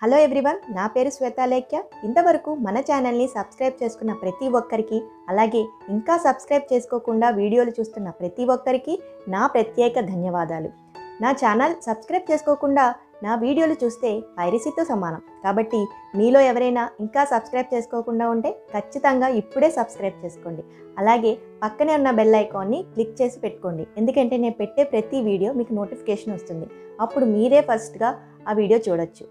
Hello everyone, నా పేరు శ్వేతాలేఖ్య. ఇంతవరకు మన ఛానల్ని సబ్స్క్రైబ్ చేసుకున్న ప్రతి ఒక్కరికి, అలాగే ఇంకా సబ్స్క్రైబ్ చేసుకోకుండా వీడియోలు చూస్తున్న ప్రతి ఒక్కరికి నా ప్రత్యేక ధన్యవాదాలు. నా ఛానల్ సబ్స్క్రైబ్ చేసుకోకుండా నా వీడియోలు చూస్తే పైరసీతో సమానం. కాబట్టి మీలో ఎవరైనా ఇంకా సబ్స్క్రైబ్ చేసుకోకుండా ఉంటే ఖచ్చితంగా ఇప్పుడే సబ్స్క్రైబ్ చేసుకోండి. అలాగే పక్కనే ఉన్న బెల్ ఐకాన్ని క్లిక్ చేసి పెట్టుకోండి. ఎందుకంటే నేను పెట్టే ప్రతి వీడియో మీకు నోటిఫికేషన్ వస్తుంది. అప్పుడు మీరే ఫస్ట్గా ఆ వీడియో చూడొచ్చు.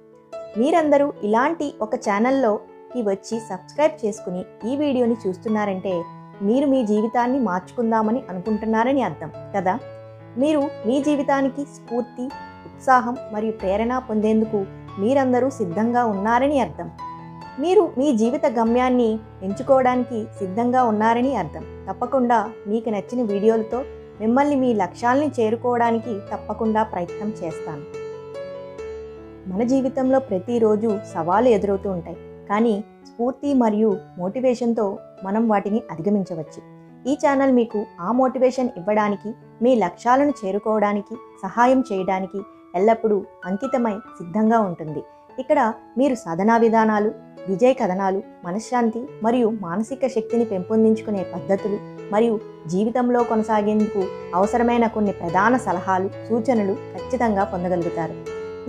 మీరందరూ ఇలాంటి ఒక ఛానల్లోకి వచ్చి సబ్స్క్రైబ్ చేసుకుని ఈ వీడియోని చూస్తున్నారంటే మీరు మీ జీవితాన్ని మార్చుకుందామని అనుకుంటున్నారని అర్థం కదా. మీరు మీ జీవితానికి స్ఫూర్తి, ఉత్సాహం మరియు ప్రేరణ పొందేందుకు మీరందరూ సిద్ధంగా ఉన్నారని అర్థం. మీరు మీ జీవిత గమ్యాన్ని ఎంచుకోవడానికి సిద్ధంగా ఉన్నారని అర్థం. తప్పకుండా మీకు నచ్చిన వీడియోలతో మిమ్మల్ని మీ లక్ష్యాలని చేరుకోవడానికి తప్పకుండా ప్రయత్నం చేస్తాను. మన జీవితంలో ప్రతిరోజు సవాలు ఎదురవుతూ ఉంటాయి, కానీ స్ఫూర్తి మరియు మోటివేషన్తో మనం వాటిని అధిగమించవచ్చు. ఈ ఛానల్ మీకు ఆ మోటివేషన్ ఇవ్వడానికి, మీ లక్ష్యాలను చేరుకోవడానికి సహాయం చేయడానికి ఎల్లప్పుడూ అంకితమై సిద్ధంగా ఉంటుంది. ఇక్కడ మీరు సాధనా విధానాలు, విజయ కథనాలు, మనశ్శాంతి మరియు మానసిక శక్తిని పెంపొందించుకునే పద్ధతులు మరియు జీవితంలో కొనసాగేందుకు అవసరమైన కొన్ని ప్రధాన సలహాలు, సూచనలు ఖచ్చితంగా పొందగలుగుతారు.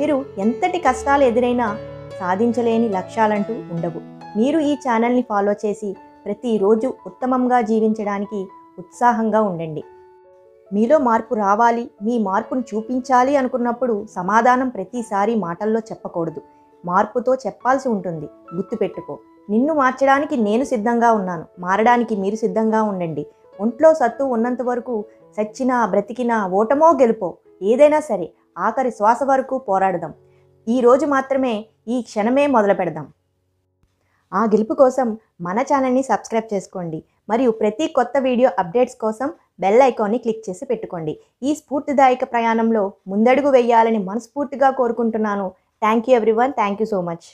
మీరు ఎంతటి కష్టాలు ఎదురైనా సాధించలేని లక్ష్యాలంటూ ఉండవు. మీరు ఈ ఛానల్ని ఫాలో చేసి ప్రతిరోజు ఉత్తమంగా జీవించడానికి ఉత్సాహంగా ఉండండి. మీలో మార్పు రావాలి, మీ మార్పును చూపించాలి అనుకున్నప్పుడు సమాధానం ప్రతిసారి మాటల్లో చెప్పకూడదు, మార్పుతో చెప్పాల్సి ఉంటుంది. గుర్తుపెట్టుకో, నిన్ను మార్చడానికి నేను సిద్ధంగా ఉన్నాను, మారడానికి మీరు సిద్ధంగా ఉండండి. ఒంట్లో సత్తు ఉన్నంత వరకు చచ్చినా బ్రతికినా ఓటమో గెలుపో ఏదైనా సరే ఆఖరి శ్వాస వరకు పోరాడదాం. ఈరోజు మాత్రమే, ఈ క్షణమే మొదలు పెడదాం. ఆ గెలుపు కోసం మన ఛానల్ని సబ్స్క్రైబ్ చేసుకోండి మరియు ప్రతి కొత్త వీడియో అప్డేట్స్ కోసం బెల్ ఐకాన్ని క్లిక్ చేసి పెట్టుకోండి. ఈ స్ఫూర్తిదాయక ప్రయాణంలో ముందడుగు వేయాలని మనస్ఫూర్తిగా కోరుకుంటున్నాను. Thank you everyone. Thank you so much.